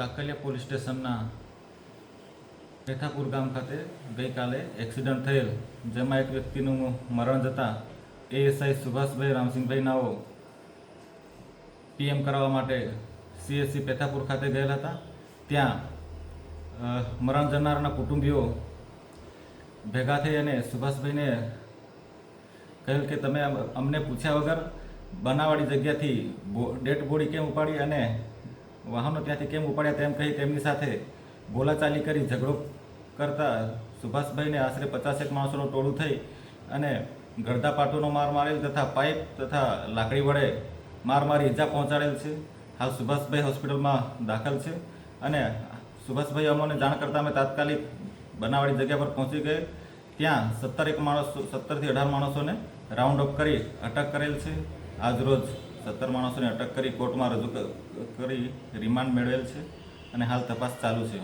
Sakaliya police સ્ટેશનના પેથાપુર ગામ ખાતે ગઈકાલે એક્સિડન્ટ થયેલ, જેમાં એક વ્યક્તિનું મરણ જતાં એએસઆઈ સુભાષભાઈ રામસિંહભાઈ નાઓ પીએમ કરાવવા માટે સીએસસી પેથાપુર ખાતે ગયેલા હતા. ત્યાં મરણ જનારના કુટુંબીઓ ભેગા થઈ અને સુભાષભાઈને કહેલ કે તમે અમને પૂછ્યા વગર બનાવવાળી જગ્યાથી ડેડ બોડી કેમ ઉપાડી અને વાહનો ત્યાંથી કેમ ઉપાડ્યા તેમ કહી તેમની સાથે બોલાચાલી કરી ઝઘડો કરતા સુભાષભાઈને આશરે 50 માણસોનું ટોળું થઈ અને ગળદા પાટોનો માર મારેલ તથા પાઇપ તથા લાકડી વડે માર મારી ઈજા પહોંચાડેલ છે. હાલ સુભાષભાઈ હોસ્પિટલમાં દાખલ છે અને સુભાષભાઈ અમને જાણ કરતાં અમે તાત્કાલિક બનાવવાળી જગ્યા પર પહોંચી ગયે. ત્યાં 17થી 18 માણસોને રાઉન્ડ અપ કરી અટક કરેલ છે. આજરોજ 17 માણસોને અટક કરી કોર્ટમાં રજૂ કરી રિમાન્ડ મેળવેલ છે અને હાલ તપાસ ચાલુ છે.